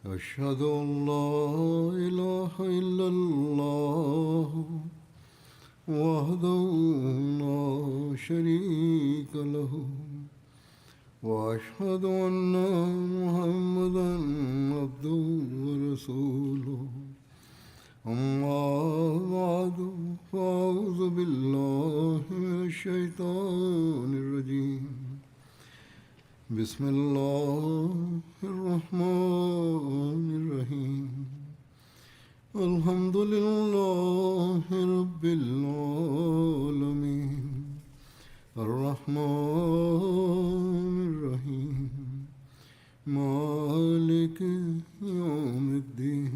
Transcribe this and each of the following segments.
أشهد أن لا إله إلا الله وحده لا شريك له وأشهد أن محمدا عبده ورسوله أما بعد فأعوذ بالله من الشيطان الرجيم بسم الله الرحمن الرحيم الحمد لله رب العالمين الرحمن الرحيم مالك يوم الدين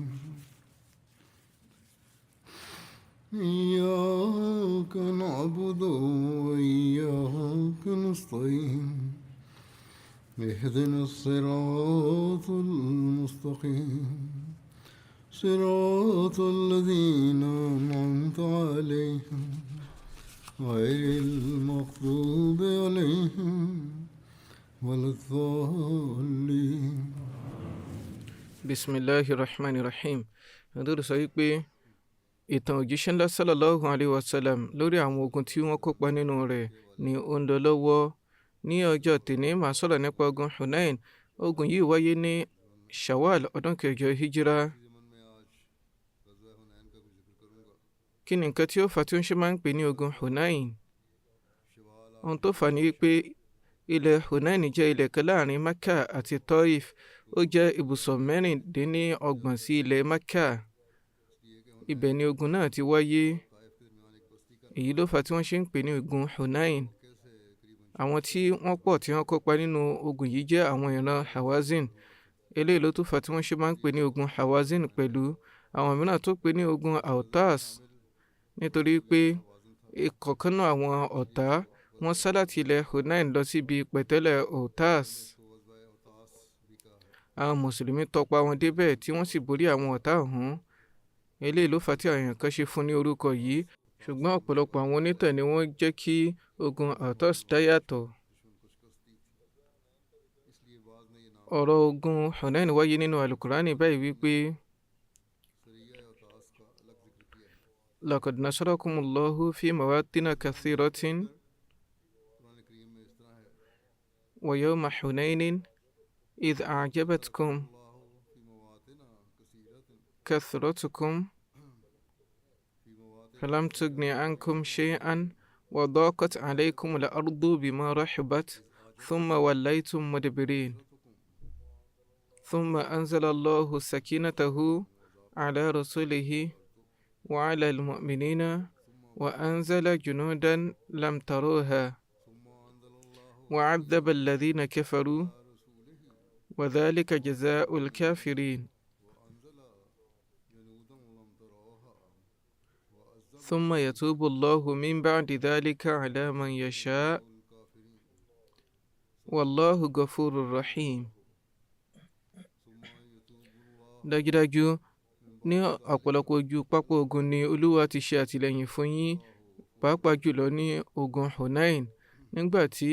إياك نعبد وإياك نستعين اهدنا الصراط المستقيم صراط الذين أنعمت عليهم غير المغضوب عليهم ولا الضالين. Bismillahirrahmanirrahim. Àdúrà sọ wípé ìtàn òjíṣẹ́ ńlá sallallahu alayhi wa sallam lórí àwọn ogun tí wọ́n kópa nínú rẹ̀ ni ó ń lọ lọ́wọ́. Ní ọjọ́ tèní màá sọ̀rọ̀ nípa ogun Hunain. Ogun yìí wáyé ní Shawwal ọdún kẹjọ hijira. Kí ni nǹkan tí ó fà tí ó ń ṣe máa ń pè ní ogun Hunain? Ohun tó fà ní wípé ilẹ̀ Hunain jẹ́ ilẹ̀ kan láàrin Makka àti Taif. Ó jẹ́ ibùsọ̀ 26 sí ilẹ̀ Makka. Ibẹ̀ ni ogun náà ti wáyé. Èyí ló fà tí wọ́n ṣe ń pè ní ogun Hunain. Àwọn tí wọ́n pọ̀ tí wọ́n kópa nínú ogun yìí jẹ́ àwọn ìran Hawazin. Eléyìí ló tún fà tí wọ́n ṣe máa ń pè ní ogun Hawazin pẹ̀lú. Àwọn mìíràn tó pè ní ogun Autas nítorí pé ìkọ̀kan náà àwọn ọ̀tá wọ́n sá láti ilẹ̀ Hunain lọ síbi pẹ̀tẹ́lẹ̀ Autas. Àwọn mùsùlùmí tọpa wọn débẹ̀ tí wọ́n sì borí àwọn ọ̀tá ọ̀hún. Eléyìí ló fà tí àwọn èèyàn kan ṣe fún ní orúkọ yìí, ṣùgbọ́n ọ̀pọ̀lọpọ̀ àwọn onítàn ni wọ́n jẹ́ kí ogun Autas dá yàtọ̀. Ọ̀rọ̀ ogun Hunain wáyé nínú Al-Qur'ani báyìí wípé laqad nasarakumullahu fi mawatina kathiratin wa yawma Hunainin idh a'jabatkum kathratukum فلم تغن عنكم شيئا وضاقت عليكم الأرض بما رحبت ثم وليتم مدبرين ثم أنزل الله سكينته على رسوله وعلى المؤمنين وأنزل جنودا لم تروها وعذب الذين كفروا وذلك جزاء الكافرين ثم يتوب الله من بعد ذلك على من يشاء والله غفور رحيم. dájúdájú ní ọ̀pọ̀lọpọ̀ ojú pápá ogun ni Olúwa ti ṣe àtìlẹ́yìn fún yín, pàápàá jùlọ ní ogun Hunain, nígbà tí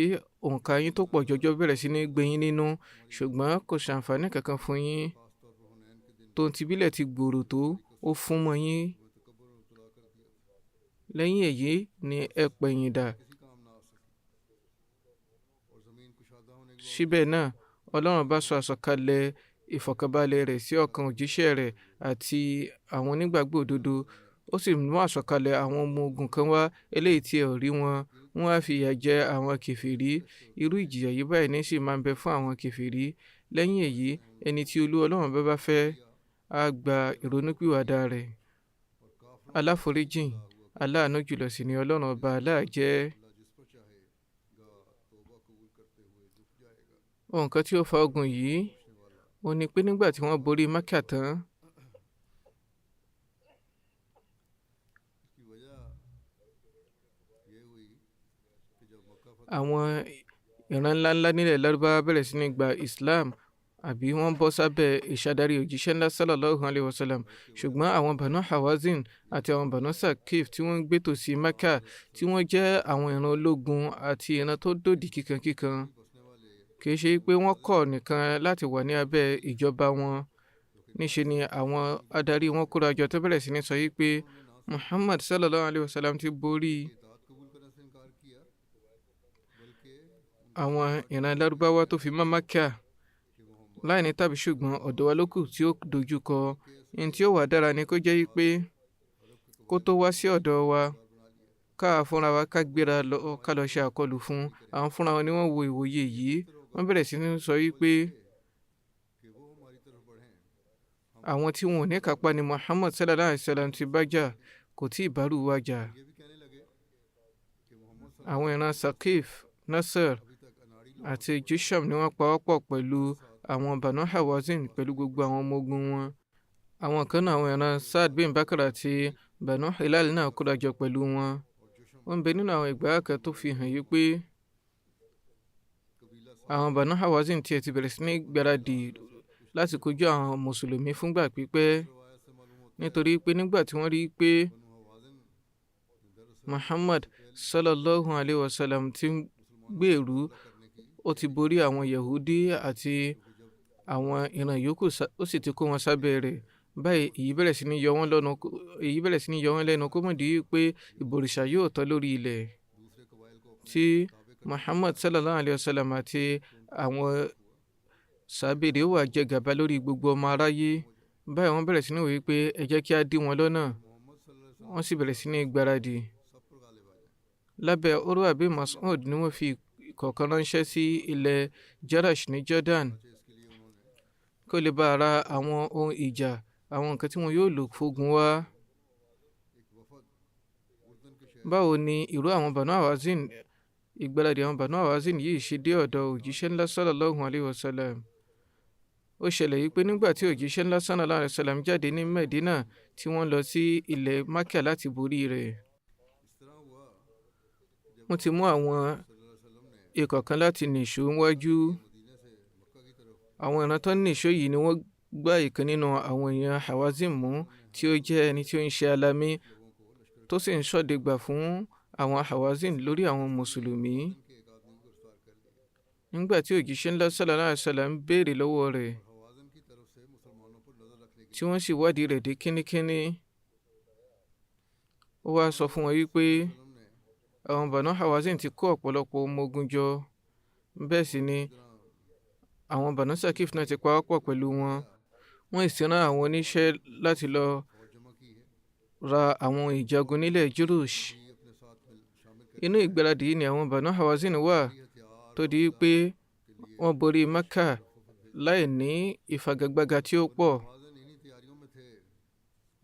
òǹkà yín tó pọ̀ jọjọ bẹ̀rẹ̀ sí ní gbé yín nínú, ṣùgbọ́n kò ṣàǹfààní kankan fún yín. Tóun ti bílẹ̀ ti gbòòrò tó, ó fún mọ́ yín. Lẹ́yìn èyí ni ẹ pẹ̀yìn dà. Síbẹ̀ náà Ọlọ́run bá sọ àsọ̀kalẹ̀ ìfọ̀kànbalẹ̀ rẹ̀ sí ọkàn òjíṣẹ́ rẹ̀ àti àwọn onígbàgbọ́ òdodo. Ó sì mú àsọ̀kalẹ̀ àwọn ọmọ ogun kan wá, eléyìí tí ẹ ò rí wọn. Wọ́n á fi ìyà jẹ àwọn kèfèrí. Irú ìjìyà yìí báyìí ní sì máa ń bẹ fún àwọn kèfèrí. Lẹ́yìn èyí, ẹni tí Olúwa Ọlọ́run bá fẹ́ á gba ìrònúpìwàdà rẹ̀. Aláforíjìn, aláàánú jùlọ sì ni Ọlọ́run ọba Allah jẹ́. Ohun kan tí ó fa ogun yìí ó ní pé nígbà tí wọ́n borí Mákà tán, àwọn ìran ńláńlá nílẹ̀ Lárúbáwá bẹ̀rẹ̀ sí ní gba Islam àbí wọ́n bọ́ sábẹ́ ìṣàdarí òjíṣẹ́ ńlá sallallahu alayhi wa sallam. Ṣùgbọ́n àwọn Banu Hawazin àti àwọn Banu Sakif tí wọ́n ń gbé tòsí Mecca, tí wọ́n jẹ́ àwọn ìran ológun àti ìran tó dòdì kíkankíkan, kì í ṣe pé wọ́n kọ̀ nìkan láti wà ní abẹ́ ìjọba wọn, níṣe ni àwọn adarí wọn kóra jọ tó bẹ̀rẹ̀ sí ní sọ yìí pé Muhammad sallallahu alayhi wa sallam ti borí àwọn ìran lárúbáwá tó fi mọ́ Mákà láì ní tàbí ṣùgbọ́n ọ̀dọ̀ wa ló kù tí ó dojú kọ. ní tí ó wà dára ni kó jẹ́ pé kó tó wá sí ọ̀dọ̀ wa ká fúnra wa ká gbéra lọ ká lọ ṣe àkọlù fún àwọn fúnra wọn ni wọ́n wo ìwòye yìí. wọ́n bẹ̀rẹ̀ sí ní sọ wípé àwọn tí wọn ò ní kápá ni Muhammad sallallahu alayhi wa sallam ti bá jà kò tí ì bárù wa jà. àwọn ìran Saqif, Nasr àti Jusham ni wọ́n pawọ́pọ̀ pẹ̀lú àwọn Banu Hawazin pẹ̀lú gbogbo àwọn ọmọ ogun wọn. àwọn kan náà àwọn ìran Saad bin Bakr àti Banu Hilal náà kóra jọ pẹ̀lú wọn. wọ́n bẹ nínú àwọn ìgbà kan tó fi hàn yí pé àwọn Banu Hawazin tiẹ̀ ti bẹ̀rẹ̀ sí ní gbáradì láti kojú àwọn mùsùlùmí fúngbà pípẹ́ nítorí pé nígbà tí wọ́n rí pé Muhammad sallallahu alayhi wa sallam ti ń gbèrú ó ti borí àwọn Yahudi àti àwọn ìran yòókù ó sì ti kó wọn sábẹ́ rẹ̀. báyìí èyí bẹ̀rẹ̀ sí ní yọ wọ́n lẹ́nu kó mọ̀ di pé ìbọ̀rìṣà yóò tọ́ lórí ilẹ̀ tí Muhammad sallallahu alayhi wa sallam àti àwọn sàbẹ̀rẹ̀ wà jẹ gàba lórí gbogbo ọmọ aráyé. báyìí wọ́n bẹ̀rẹ̀ sí ní wí pé ẹ jẹ́ kí á dí wọn lọ́nà. wọ́n sì bẹ̀rẹ̀ sí ní gbáradì. lábẹ́ Urwa bin Mas'ud ni wọ́n fi kọ̀ọ̀kan ránṣẹ́ sí ilẹ̀ Jarash ní Jordan kó lè bá ara àwọn ohun ìjà àwọn nǹkan tí wọn yóò lò fógun wá. báwo ni ìró àwọn Banu Hawazin ìgbáradì àwọn Banu Hawazin yìí ṣe dé ọ̀dọ̀ òjíṣẹ́ ńlá sallallahu alayhi wa sallam? ó ṣẹlẹ̀ yìí pé nígbà tí òjíṣẹ́ ńlá sallallahu alayhi wa sallam jáde ní Medina tí wọ́n lọ sí ilẹ̀ Mákà láti borí rẹ̀, wọ́n ti mú àwọn ikọ̀ kan láti nìṣó wájú. àwọn ìran tó ń nìṣó yìí ni wọ́n gbá ìkan nínú àwọn èèyàn Hawazin mú tí ó jẹ́ ẹni tí ó ń ṣe alamí tó sì ń ṣọ́dẹ̀gbà fún àwọn Hawazin lórí àwọn mùsùlùmí. nígbà tí òjíṣẹ́ ńlá sallallahu alaihi wasallam béèrè lọ́wọ́ rẹ̀ tí wọ́n sì wádìí rẹ̀ dé kínníkínní, ó wá sọ fún wọn wípé àwọn Banu Hawazin ti kó ọ̀pọ̀lọpọ̀ ọmọ ogun jọ, bẹ́ẹ̀ sì ni àwọn Banu Saqif náà ti pawọ́pọ̀ pẹ̀lú wọn. wọ́n sì rán àwọn oníṣẹ́ láti lọ ra àwọn ìjagun nílẹ̀ Jurush. inú ìgbáradì yìí ni àwọn Banu Hawazin wà tó di pé wọ́n borí Mẹ́kà láì ní ìfagagbága tí ó pọ̀.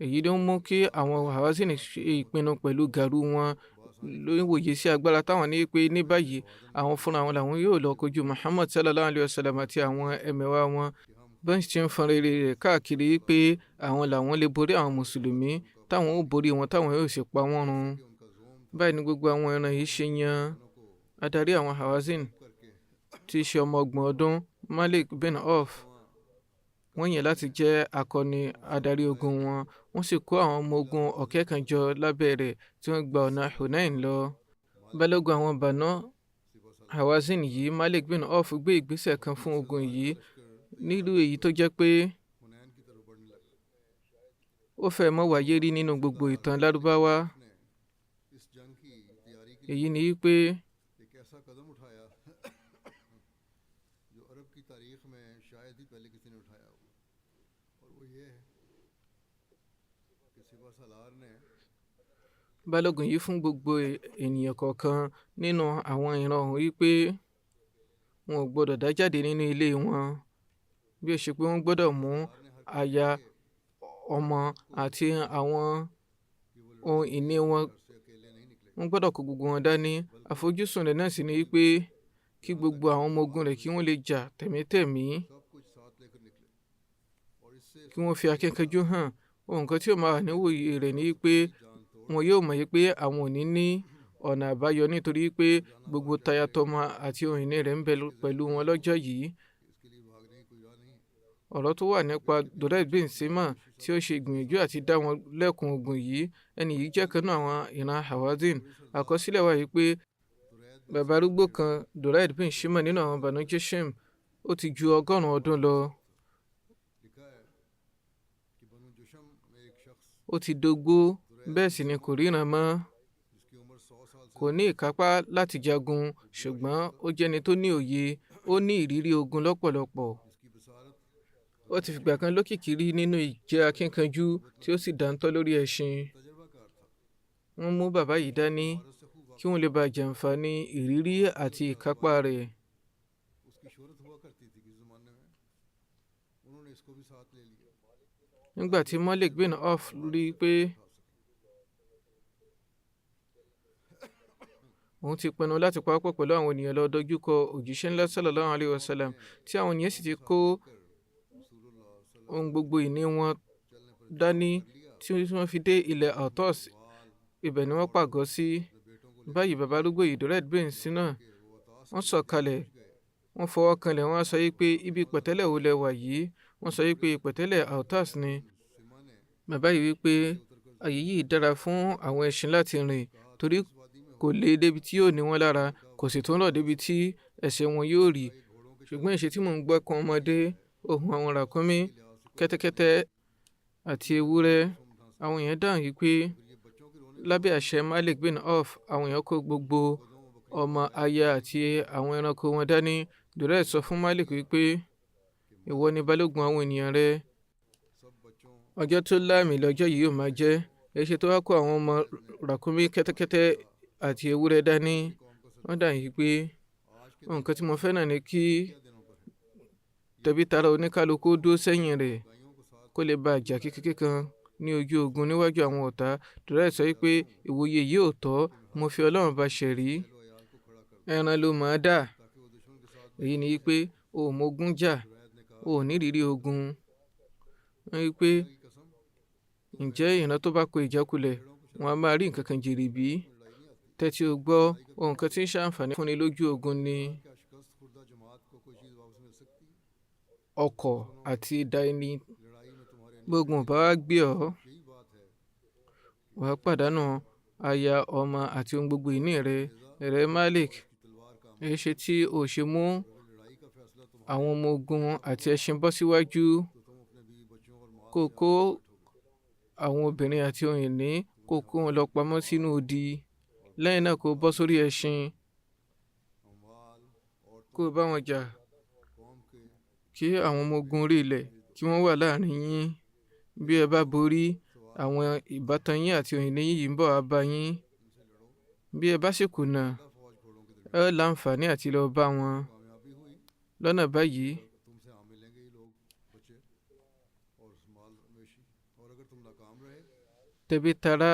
èyí ló ń mú kí àwọn Hawazin ṣe ìpinnu pẹ̀lú gàrú wọn lórí wòye sí agbára táwọn ní pé ní báyìí àwọn fúnra wọn làwọn yóò lọ kojú Muhammad sallallahu alayhi wa sallam àti àwọn ẹmẹ̀wà wọn. bẹ́ẹ̀ ti ń fọn rere rẹ̀ káàkiri pé àwọn làwọn lè borí àwọn mùsùlùmí táwọn ó borí wọn táwọn yóò sì pa wọ́n run. báyìí ni gbogbo àwọn ìran yìí ṣe yan adarí àwọn Hawazin tí í ṣe ọmọ 30 ọdún Malik bin Auf. wọ́n yàn láti jẹ́ akọni adarí ogun wọn. wọ́n sì kó àwọn ọmọ ogun ọ̀kẹ́ kan jọ lábẹ́ rẹ̀ tí wọ́n gba ọ̀nà Hunain lọ. balógun àwọn Banu Hawazin yìí Malik bin Auf gbé ìgbésẹ̀ kan fún ogun yìí nílùú èyí tó jẹ́ pé ó fẹ́ mọ́ wáyé rí nínú gbogbo ìtàn Lárúbáwá. èyí ni wípé balógun yìí fún gbogbo ènìyàn kọ̀ọ̀kan nínú àwọn ìran ọ̀hún wípé wọn ò gbọdọ̀ dá jáde nínú ilé wọn, bí ó ṣe pé wọ́n gbọdọ̀ mú aya, ọmọ àti àwọn ohun ìní wọn, wọ́n gbọdọ̀ kó gbogbo wọn dání. àfojúsùn rẹ̀ náà sì ni wípé kí gbogbo àwọn ọmọ ogun rẹ̀ kí wọ́n lè jà tẹ̀mítẹ̀mí, kí wọ́n fi akíkanjú hàn. ohun kan tí ó máa wà níwòye rẹ̀ ni wípé wọn yóò mọ̀ pé àwọn ò ní ọ̀nà àbáyọ nítorí pé gbogbo tayatọmọ àti ohun ìní rẹ̀ ń bẹ pẹ̀lú wọn lọ́jọ́ yìí. ọ̀rọ̀ tó wà nípa Durayd bin Sima tí ó ṣe ìgbìyànjú àti dá wọn lẹ́kùn ogun yìí, ẹni yìí jẹ́ kan náà àwọn ìran Hawazin. àkọsílẹ̀ wà yìí pé bàbá arúgbó kan Durayd bin Sima nínú àwọn Banu Jashim ó ti ju 100 ọdún lọ. ó ti dógbó bẹ́ẹ̀ sì ni kò ríran mọ́, kò ní ìkápá láti jagun, ṣùgbọ́n ó jẹ́ni tó ní òye, ó ní ìrírí ogun lọ́pọ̀lọpọ̀. Ó ti fìgbà kan lókìkí rí nínú ìjẹ́ akínkanjú tí ó sì dáńtọ́ lórí ẹṣin. Wọ́n mú bàbá yìí dání kí wọ́n lè bá jàǹfààní ìrírí àti ìkápá rẹ̀. Nígbà tí Malik bin Auf rí i pé òun ti pinnu láti pawọ́pọ̀ pẹ̀lú àwọn ènìyàn lọ dojúkọ òjíṣẹ́ ńlá sallallahu alayhi wa sallam, tí àwọn ènìyàn sì ti kó ohun gbogbo ìní wọn dání tí wọ́n fi dé ilẹ̀ Autos, ibẹ̀ ni wọ́n pàgọ́ sí. Báyìí bàbá arúgbó yìí Durayd bin Sina wọ́n sọ̀kalẹ̀, wọ́n fọwọ́ kanlẹ̀, wọ́n sọ pé ibi pẹ̀tẹ́lẹ̀ wo lẹ wà yìí? Wọ́n sọ pé pẹ̀tẹ́lẹ̀ Autos ni. Bàbá yìí wípé àyè yìí dára fún àwọn ẹṣin láti rìn, torí kò lè débi tí yóò ní wọn lára, kò sì tún rọ̀ débi tí ẹsẹ̀ wọn yóò rì. Ṣùgbọ́n ìṣe tí mò ń gbọ́ kan ọmọdé, ohùn àwọn ràkúnmí, kẹ́tẹ́kẹ́tẹ́ àti ewúrẹ́. Àwọn èèyàn dáhùn yìí pé lábẹ́ àṣẹ Malik bin Auf, àwọn èèyàn kó gbogbo ọmọ, aya àti àwọn ẹranko wọn dání. Durayd sọ fún Malik wípé ìwọ ni balógun àwọn ènìyàn rẹ. Ọjọ́ tó láàmì lọ́jọ́ yìí yóò máa jẹ́. Èṣe tó wá kó àwọn ọmọ ràkúnmí, kẹ́tẹ́kẹ́tẹ́ àti ewúrẹ́ dání. Wọ́n dáhùn yìí pé nǹkan tí mo fẹ́ náà ni kí tẹbí tará oníkálukú dúró sẹ́yìn rẹ̀ kó lè bá jà kékeré kan ní ojú ogun níwájú àwọn ọ̀tá. Durayd sọ pé ìwòye yìí ò tọ́, mo fi Ọlọ́run bá ṣẹ̀rí, ẹran ló máa dà. Èyí ni pé o ò mógun jà, o ò ní ìrírí ogun. Wọ́n wí pé ǹjẹ́ ìran tó bá kó ìjákulẹ̀ wọn a máa rí nǹkan kan jèrè bí? Tẹ́tí o gbọ́, ohun kan tí ń ṣàǹfààní fúnni lójú ogun ni ọkọ̀ àti idà ẹni. Gbógun ò bá wá gbé ọ, wàá pàdánù aya, ọmọ àti ohun gbogbo ìní rẹ. Ẹ̀rẹ̀ Malik, èéṣe tí o ṣe mú àwọn ọmọ ogun àti ẹṣin bọ́ síwájú, kó kó àwọn obìnrin àti ohun ìní, kó kó wọn lọ pamọ́ sínú odi. Lẹ́yìn náà kó bọ́ sórí ẹṣin, kó bá wọn jà, kí àwọn ọmọ ogun orí ilẹ̀ kí wọ́n wà láàrin yín. Bí ẹ bá borí, àwọn ìbátan yín àti ohun ìní yìí ń bọ̀ wá bá yín. Bí ẹ bá sì kùnà, ẹ ó láǹfààní àti lọ bá wọn. Lọ́nà báyìí, tẹbí tará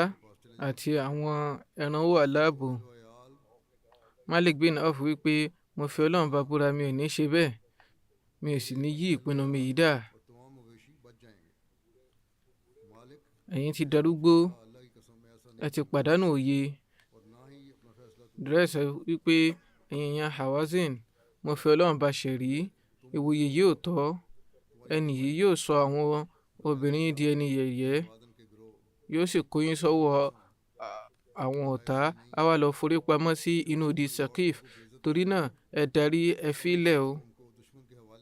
àti àwọn ẹran wà láàbò. Malik bin Auf wípé mo fi Ọlọ́run bá búra, mi ò ní ṣe bẹ́ẹ̀, mi ò sì ní yí ìpinnu mi yìí dà. Ẹ̀yin ti darúgbó, ẹ ti pàdánù òye. Durayd sọ wípé ẹ̀yin èèyàn Hawazin, mo fi Ọlọ́run bá ṣẹ̀rí, ìwòye yìí ò tọ́. Ẹni yìí yóò sọ àwọn obìnrin di ẹni yẹ̀yẹ́, yóò sì kó yín sọ́wọ́ àwọn ọ̀tá, á wá lọ forí pamọ́ sí inú odi Saqif. Torí náà ẹ darí, ẹ fílẹ̀ o.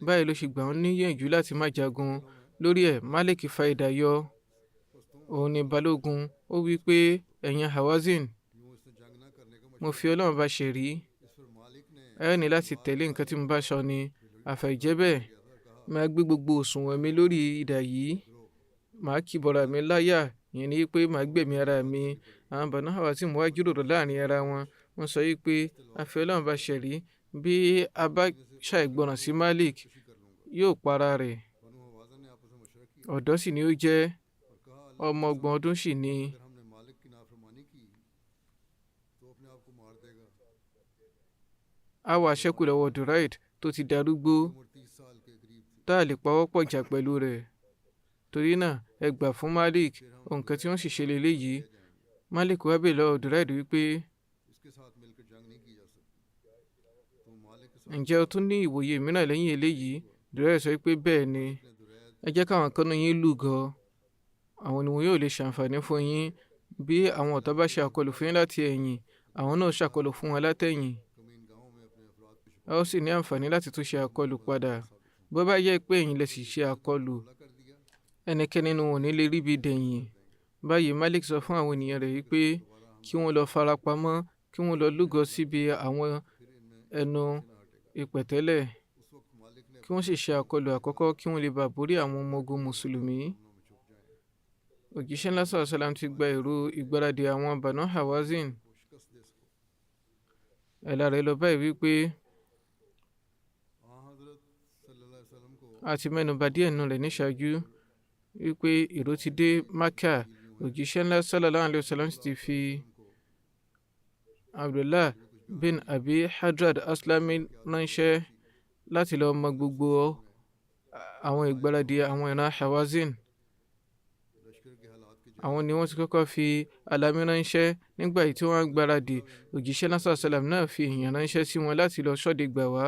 Báyìí ló ṣe gbà wọ́n níyànjú láti má jagun. Lórí ẹ̀, Malik fa idà yọ, òun ni balógun. Ó wí pé ẹ̀yin Hawazin, mo fi Ọlọ́run bá ṣẹ̀rí, ẹ ní láti tẹ̀lé nǹkan tí mo bá sọ ni. Àfàìjẹ́ bẹ́ẹ̀, máa gbé gbogbo òṣùwọ̀n mi lórí idà yìí, màá kìbọ̀ra mi láyà. Ìyẹn ni pé màá gbẹ̀mí ara mi. Àwọn Banu Hawazin wá jíròrò láàrin ara wọn. Wọ́n sọ pé a fi Ọlọ́run bá ṣẹ̀rí, bí a bá ṣàìgbọràn sí Malik, yóò para rẹ̀. Ọ̀dọ́ sì ni ó jẹ́, ọmọ 30 ọdún sì ni. A wà ṣẹ́kù lọ́wọ́ Durayd tó ti darúgbó, tá a lè pawọ́pọ̀ jà pẹ̀lú rẹ̀. Torí náà ẹ gbà fún Malik, nǹkan tí wọ́n sì ṣe lélẹ́yìí. Malik wá bèèrè lọ́wọ́ Durayd wípé ǹjẹ́ o tún ní ìwòye mìíràn lẹ́yìn eléyìí? Durayd sọ pé bẹ́ẹ̀ ni. Ẹ jẹ́ káwọn kan nínú yín lúgọ, àwọn ni wọn yóò lè ṣàǹfààní fún yín. Bí àwọn ọ̀tá bá ṣe àkọlù fún yín láti ẹ̀yìn, àwọn náà ṣàkọlù fún wọn látẹ̀yìn. Ẹ ó sì ní àǹfààní láti tún ṣe àkọlù padà. Bó bá yẹ pé ẹ̀yin lè sì ṣe àkọlù, ẹnikẹ́ni nínú wọn ò ní lè ríbi dẹ̀yìn. báyìí Malik sọ fún àwọn ènìyàn rẹ̀ wípé kí wọ́n lọ farapamọ́, kí wọ́n lọ lúgọ síbi àwọn ẹnu ìpẹ̀tẹ́lẹ̀, kí wọ́n sì ṣe àkọlù àkọ́kọ́ kí wọ́n lè bá borí àwọn ọmọ ogun mùsùlùmí. Òjíṣẹ́ ńlá sallallahu alaihi wasallam ti gba ìró ìgbáradì àwọn Banu Hawazin. ẹ̀la rẹ̀ lọ báyìí wípé a ti mẹ́nuba díẹ̀ nínú rẹ̀ níṣáájú wípé ìró ti dé Mákà. Òjíṣẹ́ ńlá sallallahu alaihi wasallam ti fi Abdullah bin Abi Hadrad Aslami ránṣẹ́ láti lọ mọ gbogbo àwọn ìgbáradì àwọn ìran Hawazin. Àwọn ni wọ́n ti kọ́kọ́ fi alamí ránṣẹ́. Nígbà tí wọ́n gbáradì, òjíṣẹ́ náà sallallahu alaihi wasallam náà fi èèyàn ránṣẹ́ sí wọn láti lọ ṣọ́de gbà wá.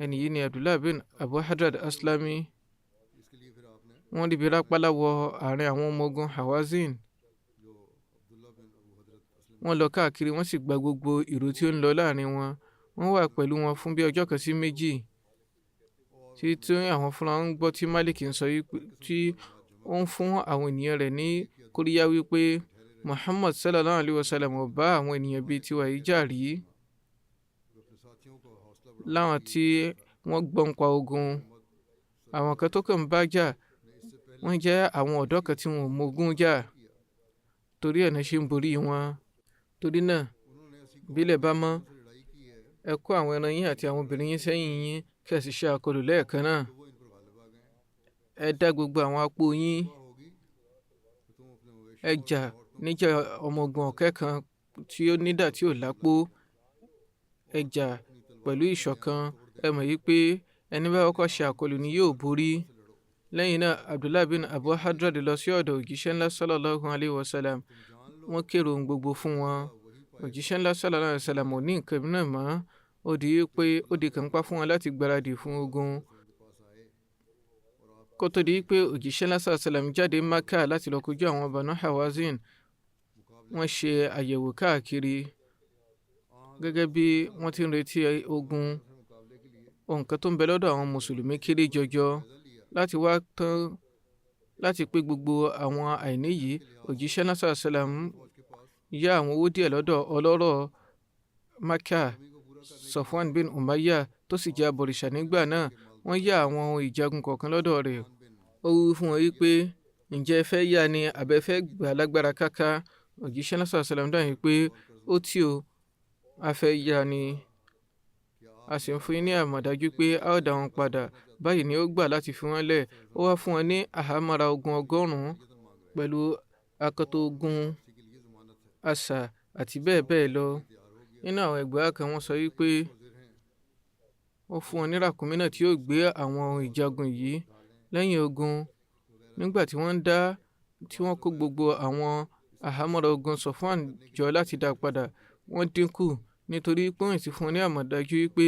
ẹni yìí ni Abdullah bin Abu Hadrad Aslami. wọ́n ríbi rápálá wọ àárín àwọn ọmọ ogun Hawazin. wọ́n lọ káàkiri, wọ́n sì gba gbogbo ìró tí ó ń lọ láàrin wọn. wọ́n wà pẹ̀lú wọn fún bí ọjọ́ kan sí méjì, tí àwọn fúnra ń gbọ́ tí Malik ń sọ tí ó ń fún àwọn ènìyàn rẹ̀ ní kóríyá wípé Muhammad sallallahu alaihi wasallam ò bá àwọn ènìyàn bíi tiwa yìí jà rí. láwọn tí wọ́n gbọ́ ń pa ogun, àwọn kan tó kàn ń bá jà wọ́n jẹ́ àwọn ọ̀dọ́ kan tí wọn ò mógún jà, torí ẹ̀ náà ṣe ń borí wọn. torí náà bílẹ̀ bá mọ́, ẹ kó àwọn ẹran yín àti àwọn obìnrin yín sẹ́yìn yín, kí ẹ sì ṣe àkọlù lẹ́ẹ̀kan náà. ẹ dá gbogbo àwọn apó yín, ẹ jà níjà ọmọ ogun ọ̀kẹ́ kan tí ó nídà tí ò lápò. ẹ jà pẹ̀lú ìṣọ̀kan. ẹ mọ̀ yìí pé ẹni bá kọ́kọ́ ṣe àkọlù ni yóò borí. lẹ́yìn náà Abdullah bin Abu Hadrad lọ sí ọ̀dọ̀ òjíṣẹ́ ńlá sallallahu alaihi wasallam. wọ́n kéré ohun gbogbo fún wọn. òjíṣẹ́ ńlá sallallahu alaihi wasallam ò ní nǹkan náà mọ́. ó di pé ó di kànpá fún wọn láti gbáradì fún ogun. kó tó di pé òjíṣẹ́ ńlá sallallahu alaihi wasallam jáde Mákà láti lọ kojú àwọn Banu Hawazin, wọ́n ṣe àyẹ̀wò káàkiri gẹ́gẹ́ bí wọ́n ti ń retí ogun. ohun kan tó ń bẹ lọ́dọ̀ àwọn mùsùlùmí kéré jọjọ láti wá tán láti pé gbogbo àwọn àìní yìí. òjíṣẹ́ náà sallallahu alaihi wasallam yá àwọn owó díẹ̀ lọ́dọ̀ ọlọ́rọ̀ Mákà Safwan bin Umayyah tó sì jẹ́ abọ̀rìṣà nígbà náà. wọ́n yá àwọn ohun ìjagun kọ̀ọ̀kan lọ́dọ̀ rẹ̀. ó wí fún wọn wípé ǹjẹ́ ẹ fẹ́ yá ni àbẹ́ fẹ́ gbà lágbára káká? òjíṣẹ́ náà sallallahu alaihi wasallam dáhùn pé ó tí o, a fẹ́ yá ni, a sì ń fún yín ní àmọ̀dájú pé a ó dá wọn padà. báyìí ni ó gbà láti fi wọ́n lẹ̀. ó wá fún wọn ní àhámọ́ra ogun 100 pẹ̀lú akoto ogun, asà àti bẹ́ẹ̀ bẹ́ẹ̀ lọ. nínú àwọn ẹgbàá kan wọ́n sọ wípé ó fún wọn ní ràkúnmí náà tí yóò gbé àwọn ohun ìjagun yìí. lẹ́yìn ogun, nígbà tí wọ́n kó gbogbo àwọn àhámọ́ra ogun Safwan jọ láti dá padà, wọ́n dínkù nítorí pé wọ́n ti fún wọn ní àmọ̀dájú wípé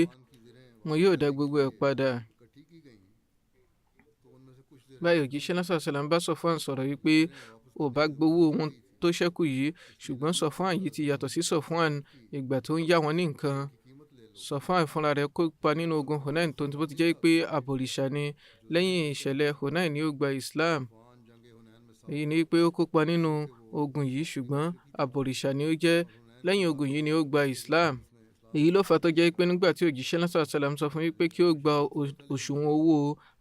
wọn yóò dá gbogbo ẹ̀ padà. báyìí òjíṣẹ́ náà sallallahu alaihi wasallam bá Safwan sọ̀rọ̀ wípé ò bá gbowó ohun tó ṣẹ́kù yìí, ṣùgbọ́n Safwan yìí ti yàtọ̀ sí Safwan ìgbà tó ń yá wọn ní nǹkan. Safwan fúnra rẹ̀ kópa nínú ogun Hunain tó ti jẹ́ pé abọ̀rìṣà ni. lẹ́yìn ìṣẹ̀lẹ̀ Hunain ni ó gba Islam. èyí ni pé ó kópa nínú ogun yìí ṣùgbọ́n abọ̀rìṣà ni ó jẹ́. lẹ́yìn ogun yìí ni ó gba Islam. èyí ló fà tó jẹ́ pé nígbà tí òjíṣẹ́ náà sallallahu alaihi wasallam sọ fún wípé kí ó gba òṣùwọ̀n owó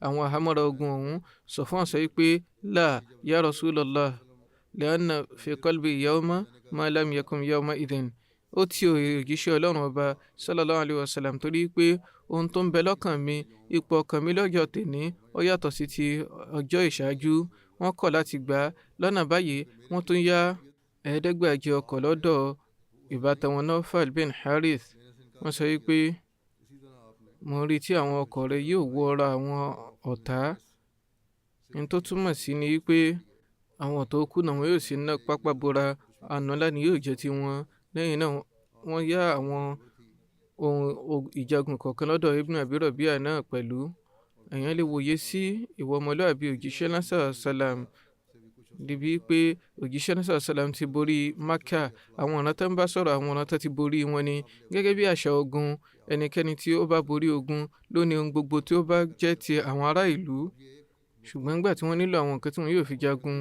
àwọn àhámọ́ra ogun ọ̀hún, Safwan sọ wípé la ya Rasulullah li'anna fi qalbi yawma ma lam yakun yawma idhin. ó ti òjíṣẹ́ Ọlọ́run ọba sallallahu alaihi wasallam torí pé ohun tó ń bẹ lọ́kàn mi, ipò ọkàn mi lọ́jọ́ tèní ó yàtọ̀ sí ti ọjọ́ ìṣáájú. wọ́n kọ̀ láti gbà á. lọ́nà báyìí wọ́n tún yá 500 ọkọ̀ lọ́dọ̀ ìbátan wọn Nawfal bin Harith. wọ́n sọ wípé mo rí tí àwọn ọkọ̀ rẹ̀ yóò wọra àwọn ọ̀tá. ní tó túmọ̀ sí ni wípé àwọn tó kù náà wọn yóò sì ná pápá bora, àná ńlá ni yóò jẹ́ ti wọn. lẹ́yìn náà wọ́n yá àwọn ohun ìjagun kọ̀ọ̀kan lọ́dọ̀ Ibn Abi Rabi'a náà pẹ̀lú. èèyàn lè wòye sí ìwà ọmọlúwàbí òjíṣẹ́ náà sallallahu alaihi wasallam níbi pé òjíṣẹ́ náà sallallahu alaihi wasallam ti borí Mákà. àwọn ọ̀nà tó ń bá sọ̀rọ̀ àwọn ọ̀nà tó ti borí wọn ni. gẹ́gẹ́ bí àṣà ogun, ẹnikẹ́ni tí ó bá borí ogun ló ní ohun gbogbo tí ó bá jẹ́ ti àwọn ará ìlú. ṣùgbọ́n nígbà tí wọ́n nílò àwọn nǹkan tí wọ́n yóò fi jagun,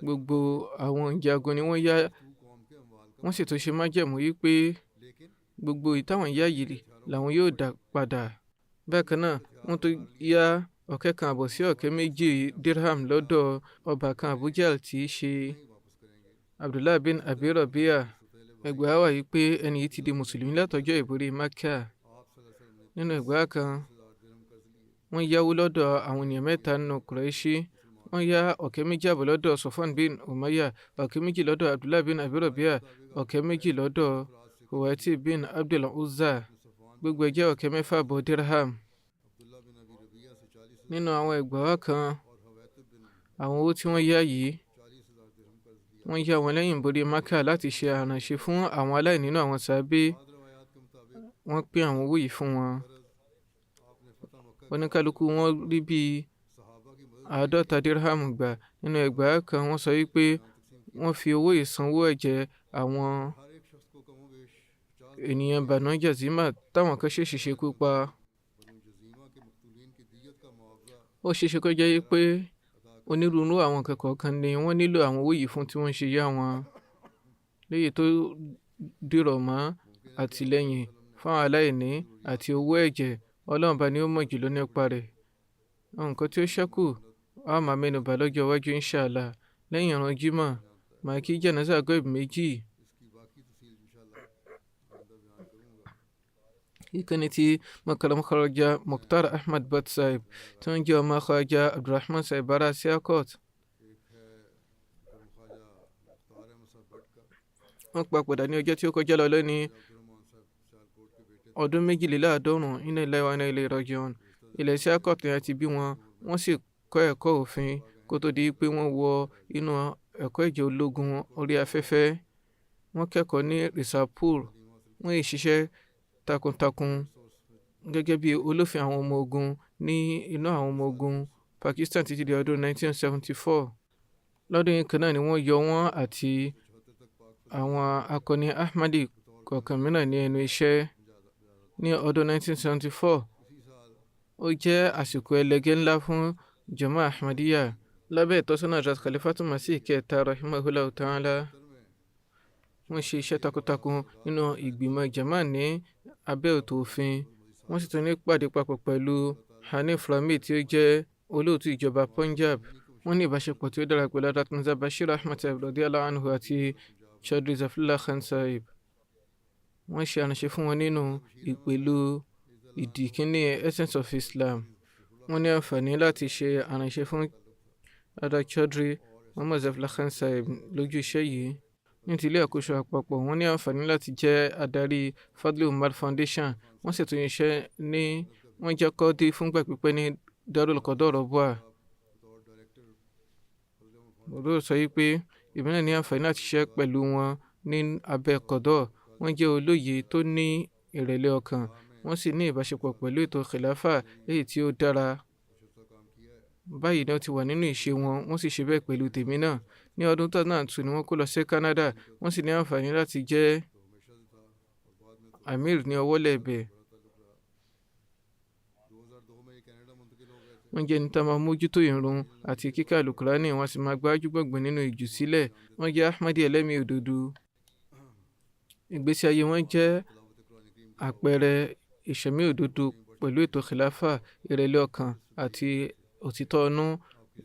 gbogbo àwọn ìjagun ni wọ́n yá, wọ́n sì tún ṣe májẹ̀mú yìí pé gbogbo ìtàwọn yá yìí làwọn yóò dá padà. Bákan náà wọ́n tún yá 1.5 sí 2 dirham lọ́dọ̀ ọba kan Abu Jahl tí í ṣe Abdullah bin Abi Rabia. Ẹgbàá wà yìí pé ẹni yìí ti di mùsùlùmí látọjọ́ ìborí Mákà. Nínú ẹgbàá kan wọ́n yáwó lọ́dọ̀ àwọn ènìyàn 3 nínú Quraishi. Wọ́n yá 2.5 lọ́dọ̀ Safwan bin Umayyah, 2 lọ́dọ̀ Abdullah bin Abi Rabia, 2 lọ́dọ̀ Huwaiti bin Abdul Uzza. Gbogbo ẹ̀ jẹ́ 6 dirham. Nínú àwọn ẹgbàá kan, àwọn owó tí wọ́n yá yìí wọ́n yá wọn lẹ́yìn ìborí Mákà láti ṣe àránṣe fún àwọn aláìní nínú àwọn sàábé. Wọ́n pín àwọn owó yìí fún wọn. Oníkálukú wọn rí bíi 50 dirham gbà. Nínú ẹgbàá kan wọ́n sọ wípé wọ́n fi owó ìsanwó ẹ̀jẹ̀ àwọn ènìyàn Banu Jazima táwọn kan ṣèṣì ṣekú pa. Ó ṣeéṣe kó jẹ́ pé onírúurú àwọn nǹkan kọ̀ọ̀kan ni wọ́n nílò àwọn owó yìí fún tí wọ́n ṣe yá wọn, léyìí tó dìrọ̀ mọ́ àtìlẹ́yìn fún àwọn aláìní àti owó ẹ̀jẹ̀. Ọlọ́run bá ní ó mọ̀ jùlọ nípa rẹ̀. Àwọn nǹkan tí ó ṣẹ́kù a máa mẹ́nubà lọ́jọ́ iwájú inshallah. Lẹ́yìn ìran Jímọ̀ màá kí jánásà ghaib 2. Ìkànnì tí Makaram Khawaja Mukhtar Ahmad Butt Sahib tí wọ́n jẹ́ ọmọ Khawaja Abdulrahman Sahib Bara Sialkot. Wọ́n papòdà ní ọjọ́ tí ó kọjá lọ lónìí ọdún 92 inna lillahi wa inna ilayhi raji'un. Ilẹ̀ Sialkot ni a ti bí wọn. Wọ́n sì kọ́ ẹ̀kọ́ òfin kó tó di pé wọ́n wọ inú ẹ̀kọ́ ìjẹ́ ológun orí afẹ́fẹ́. Wọ́n kẹ́kọ̀ọ́ ní Risapur. Wọ́n yìí ṣiṣẹ́ takuntakun gẹ́gẹ́ bí olófin àwọn ọmọ ogun ní inú àwọn ọmọ ogun Pakistan títí di ọdún 1974. Lọ́dún yìí kan náà ni wọ́n yọ wọ́n àti àwọn akọni Ahmadi kọ̀ọ̀kan mìíràn ní ẹnu iṣẹ́. Ní ọdún 1974 ó jẹ́ àsìkò ẹlẹ́gẹ́ ńlá fún Jama'a Ahmadiyya lábẹ́ ìtọ́sọ́nà Hazrat Khalifatul Masih kẹta rahimahullah ta'ala. Wọ́n ṣe iṣẹ́ takuntakun nínú ìgbìmọ̀ Jama'a ní abẹ́ ètò òfin. Wọ́n sì tún ní pàdé papọ̀ pẹ̀lú Hanif Rami tí ó jẹ́ olóòtú ìjọba Punjab. Wọ́n ní ìbáṣepọ̀ tí ó dára pẹ̀lú Hazrat Mirza Bashir Ahmad Sahib radiyallahu anhu àti Chaudhry Zafrullah Khan Sahib. Wọ́n ṣe àránṣe fún wọn nínú ìpele ìdíkíní Essence of Islam. Wọ́n ní àǹfààní láti ṣe àránṣe fún Hazrat Chaudhry Muhammad Zafrullah Khan Sahib lójú iṣẹ́ yìí. Ní ti ilé àkóso àpapọ̀ wọ́n ní àǹfààní láti jẹ́ adarí Fadli Umar Foundation. Wọ́n sì tún iṣẹ́ ní wọ́n jẹ́ kọ́ọ́dí fúngbà pípẹ́ ní Darul Qadar Rabwa. Mo sọ yìí pé ìbílẹ̀ ní àǹfààní láti ṣiṣẹ́ pẹ̀lú wọn ní abẹ́ Qadar. Wọ́n jẹ́ olóye tó ní ìrẹ̀lẹ̀ ọkàn. Wọ́n sì ní ìbáṣepọ̀ pẹ̀lú ètò khilafa èyí tí ó dára. Báyìí ni ó ti wà nínú ìṣe wọn. Wọ́n sì ṣe bẹ́ẹ̀ pẹ̀lú tèmi náà. Ní ọdún 2002 ni wọ́n kó lọ sí Canada. Wọ́n sì ní àǹfààní láti jẹ́ Amir ní ọwọ́ lẹ́ẹ̀bẹ̀. Wọ́n jẹ́ ẹni tá máa mójútó ìrun àti kíkà Al-Qur'ani. Wọ́n sì máa gbájú gbọ̀ngbọ̀n nínú ìjùsílẹ̀. Wọ́n jẹ́ Ahmadi ẹlẹ́mìí òdodo. Ìgbésí ayé wọn jẹ́ àpẹẹrẹ ìṣẹ̀mí òdodo pẹ̀lú ètò khilafa, ìrẹ̀lẹ̀ ọkàn àti òtítọ́ ọnú.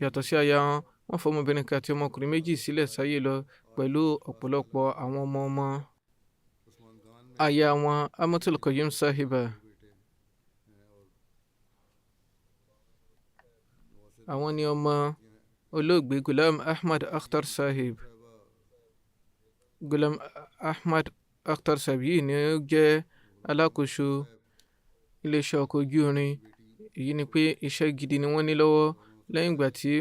Yàtọ̀ sí aya wọn, wọ́n fọmọbìnrin kan àti ọmọkùnrin 2 sílẹ̀ sáyé lọ pẹ̀lú ọ̀pọ̀lọpọ̀ àwọn ọmọ. Aya wọn Amatul Qayyum Sahiba. Àwọn ni ọmọ olóògbé Ghulam Ahmad Akhtar Sahib. Ghulam Ahmad Akhtar Sahib yìí ni ó jẹ́ alákòóso iléeṣẹ́ ọkọ̀ ojú irin. Èyí ni pé iṣẹ́ gidi ni wọ́n ní lọ́wọ́. Lẹ́yìn ìgbà tí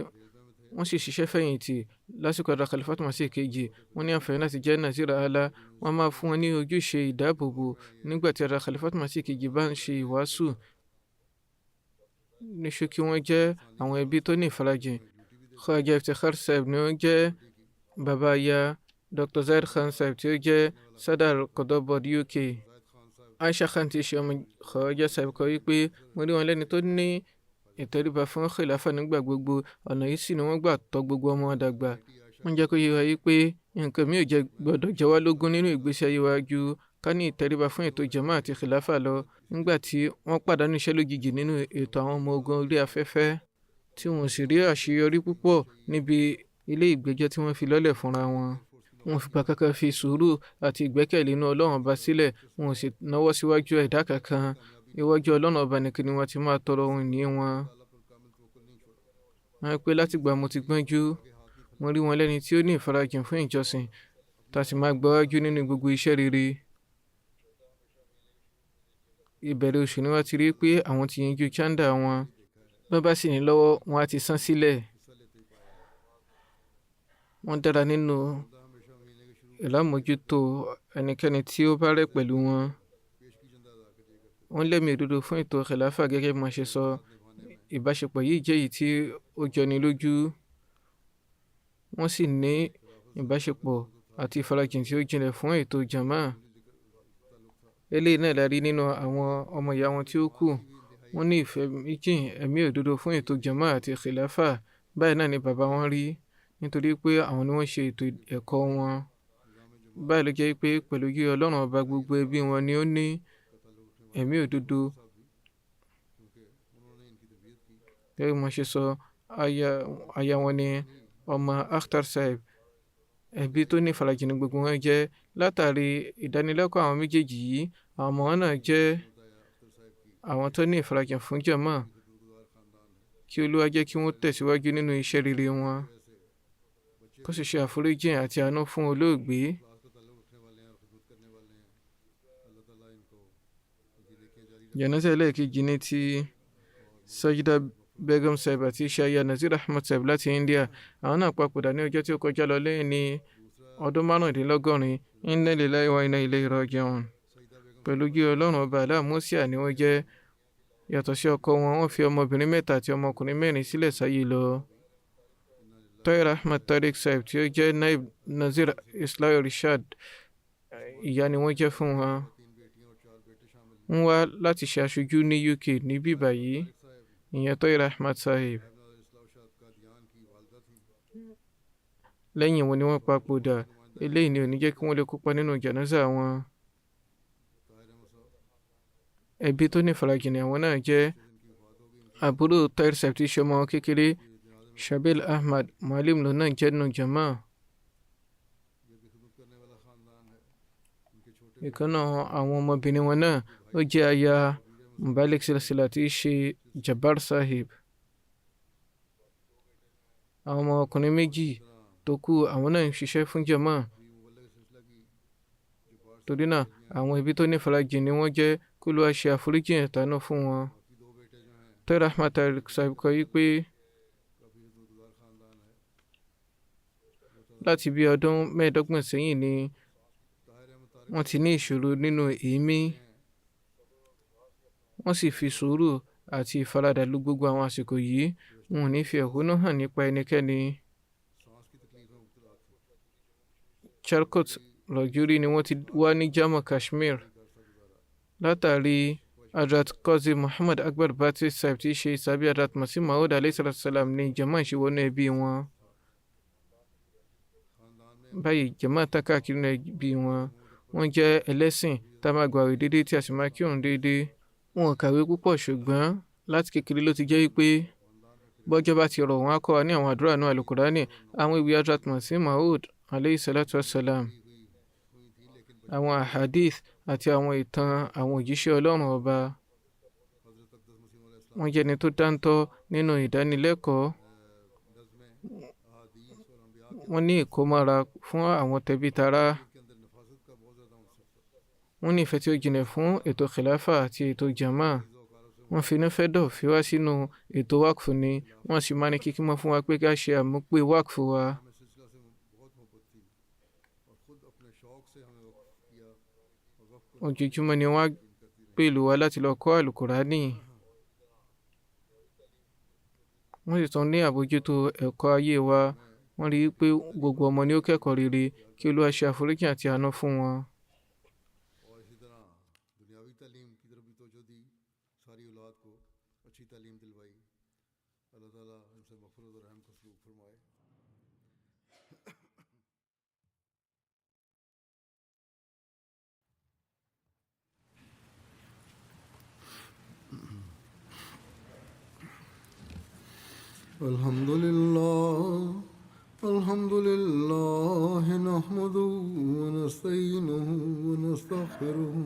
wọ́n sì ṣiṣẹ́ fẹ̀yìntì lásìkò Hazrat Khalifatul Masih kejì, wọ́n ní àǹfààní láti jẹ́ Nazir Ala. Wọ́n máa fún wọn ní ojúṣe ìdáàbòbò nígbà tí Hazrat Khalifatul Masih kejì bá ń ṣe ìwàásù. Ní ṣókí wọ́n jẹ́ àwọn ẹbí tó ní ìfarajìn. Khawaja Iftikhar Sahib ni ó jẹ́ bàbá aya Dr. Zahir Khan Sahib tí ó jẹ́ Sadar Qadar Board UK. Aisha Khan ti ṣe ọmọ Khawaja Sahib kọ wípé mo rí wọn lẹ́ni tó ní ìtẹríba fún khilafa nígbà gbogbo. Ọ̀nà yìí sì ni wọ́n gbà tọ́ gbogbo ọmọ dàgbà. wọ́n jẹ́ kó yé wa yí pé nǹkan mi ò jẹ́ gbọ́dọ̀ jẹ wá lógún nínú ìgbésí ayé wa ju ká ní ìtẹríba fún ètò jàmá àti khilafa lọ nígbà tí wọ́n pàdánù iṣẹ́ lójijì nínú ètò àwọn ọmọ ogun orí afẹ́fẹ́ tí wọ́n sì rí àṣeyọrí púpọ̀ níbi ilé ìgbẹ́jọ́ tí wọ́n fi lọ́lẹ̀ fúnra wọn. Wọn fìgbà kankan fi sùúrù àti ìgbẹ́kẹ̀lé inú Ọlọ́run ọba sílẹ̀, wọn ò sì náwó síwájú ẹ̀dá kankan. Iwájú Ọlọ́run ọba nìkan ni wọ́n ti máa tọrọ ohun ìní wọn. Wọ́n pé látìgbà mo ti gbọ́njú, mo rí wọn lẹ́ni tí ó ní ìfarajìn fún ìjọsìn tá a sì máa gbáwájú nínú gbogbo iṣẹ́ rere. Ìbẹ̀rẹ̀ oṣù ni wọ́n ti rí pé àwọn ti yanjú chanda wọn, bí wọ́n bá sì ní lọ́wọ́ wọn á ti san sílẹ̀. Wọ́n dára nínú ìlàmójútó ẹnikẹ́ni tí ó bá rẹ̀ pẹ̀lú wọn. Wọ́n lẹ́mìí òdodo fún ètò khilafa gẹ́gẹ́ bí mo ṣe sọ. Ìbáṣepọ̀ yìí jẹ́ èyí tí ó jọni lójú. Wọ́n sì ní ìbáṣepọ̀ àti ìfarajìn tí ó jinlẹ̀ fún ètò jàmá. Eléyìí náà la rí nínú àwọn ọmọ ìyá wọn tí ó kù. Wọ́n ní ìfẹ́ méjì ẹ̀mí òdodo fún ètò jàmá àti khilafa. Báyìí náà ni bàbá wọn rí, nítorí pé àwọn ni wọ́n ṣe ètò ẹ̀kọ́ wọn. Báyìí ló jẹ́ pé pẹ̀lú yí Ọlọ́run ọba gbogbo ẹbí wọn ni ó ní ẹ̀mí òdodo. Gẹ́gẹ́ bí mo ṣe sọ, aya wọn ni ọmọ Akhtar Sahib. Ẹbí tó ní ìfarajìn ní gbogbo wọn jẹ́. Látàrí ìdánilẹ́kọ̀ọ́ àwọn méjèèjì yìí, àwọn ọmọ wọn náà jẹ́ àwọn tó ní ìfarajìn fún jàmá. Kí Olúwa jẹ́ kí wọ́n tẹ̀síwájú nínú iṣẹ́ rere wọn, kó sì ṣe àforíjì àti àánú fún olóògbé. Jánásà ẹlẹ́ẹ̀kejì ní ti Sajida Begum Sahib àti Shaya Nazir Ahmad Sahib láti India. Àwọn náà papòdà ní ọjọ́ tí ó kọjá lọ lẹ́yìn ní ọdún 75. Inna lillahi wa inna ilayhi raji'un. Pẹ̀lú kí Ọlọ́run ọba aláàmúsíà ni wọ́n jẹ́. Yàtọ̀ sí ọkọ wọn, wọ́n fi ọmọbìnrin 3 àti ọmọkùnrin 4 sílẹ̀ sáyé lọ. Tahir Ahmad Tariq Sahib tí ó jẹ́ Naib Nazir Islah Rishad, ìyá ni wọ́n jẹ́ fún wọn. Wọ́n wá láti ṣe aṣojú ní UK ní bíbá yìí, ìyẹn Tahir Ahmad Sahib. Lẹ́yìn wọn ni wọ́n papòdà. Eléyìí ni ò ní jẹ́ kí wọ́n lè kópa nínú jánásà wọn. Ẹbí tó ní ìfarajìn ni àwọn náà jẹ́. Àbúrò Tahir Sahib tí ṣe ọmọ kékeré, Shabil Ahmad Mualim ló náà jẹ́ nínú jàmá. Ìkan náà àwọn ọmọbìnrin wọn náà ó jẹ́ aya Mubalik Silsila tí í ṣe Jabbar Sahib. Àwọn ọmọ ọkùnrin 2 tó kù, àwọn náà ń ṣiṣẹ́ fún jàmá. Torí náà àwọn ẹbí tó ní ìfarajìn ni wọ́n jẹ́. Kí Olúwa ṣe àforíjì àtàánú fún wọn. Tahir Ahmad Tariq Sahib kọ yí pé láti bí ọdún 25 sẹ́yìn ni wọ́n ti ní ìṣòro nínú èémí. Wọ́n sì fi sùúrù àti ìfaradà lu gbogbo àwọn àsìkò yìí. Wọn ò ní fi ẹ̀hónú hàn nípa ẹnikẹ́ni. Chalkot Rajuri ni wọ́n ti wá ní Jammu Kashmir. Látàrí Hazrat Qazi Muhammad Akbar Bati Sahib tí í ṣe ìsàbí Hazrat Masih Maud alayhi salam ní jàmá ìṣèwọ́nú ẹbí wọn. Báyìí jàmá tàn káàkiri ní ẹbí wọn. Wọ́n jẹ́ ẹlẹ́sìn tá a máa gbààwẹ̀ déédéé tí a sì máa kírun déédéé. Wọn ò kàwé púpọ̀, ṣùgbọ́n láti kékeré ló ti jẹ́ pé bọ́jọ́ bá ti rọ̀ wọ́n á kọ́ wa ní àwọn àdúrà náà Al-Qur'ani, àwọn ìwé Hazrat Masih Maud alayhi salatu wassalam, àwọn ahadith àti àwọn ìtàn àwọn òjíṣẹ́ Ọlọ́run ọba. Wọ́n jẹ́ ẹni tó dáńtọ́ nínú ìdánilẹ́kọ̀ọ́. Wọ́n ní ìkómára fún àwọn tẹbí tará. Wọ́n ní ìfẹ́ tí ó jinlẹ̀ fún ètò khilafa àti ètò jàmá. Wọ́n finú fẹ́ dọ̀ fi wá sínú ètò wákfù ni. Wọ́n sì máa ní kíkí mọ́ fún wa pé ká ṣe àmúpé wákfù wa. Ojoojúmọ́ ni wọ́n pèlú wa láti lọ kọ́ Al-Qur'ani. Wọ́n sì tún ní àbójútó ẹ̀kọ́ ayé wa. Wọ́n rí i pé gbogbo ọmọ ni ó kẹ́kọ̀ọ́ rere. Kí Olúwa ṣe àforíjì àti àánú fún wọn. الحمد لله الحمد لله نحمده ونستعينه ونستغفره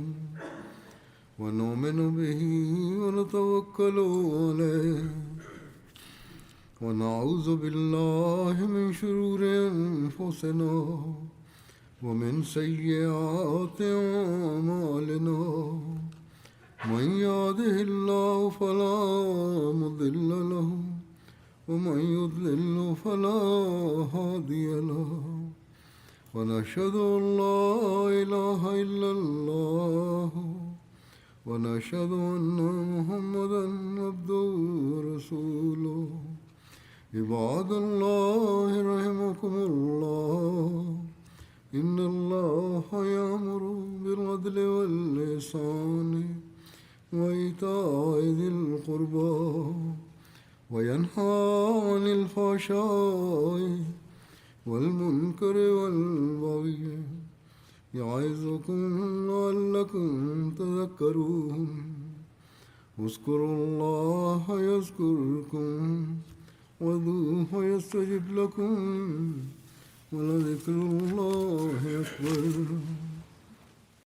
ونؤمن به ونتوكل عليه ونعوذ بالله من شرور أنفسنا ومن سيئات أعمالنا من يهده الله فلا مضل له ومن يضلل فلا هادي له ونشهد أن لا إله إلا الله ونشهد أن محمدا عبده ورسوله عباد الله رحمكم الله إن الله يأمر بالعدل والإحسان وإيتاء ذي القربى وينهى عن الفحشاء والمنكر والبغي يعظكم لعلكم تذكرون اذكروا الله يذكركم وادعوه يستجب لكم ولذكر الله أكبر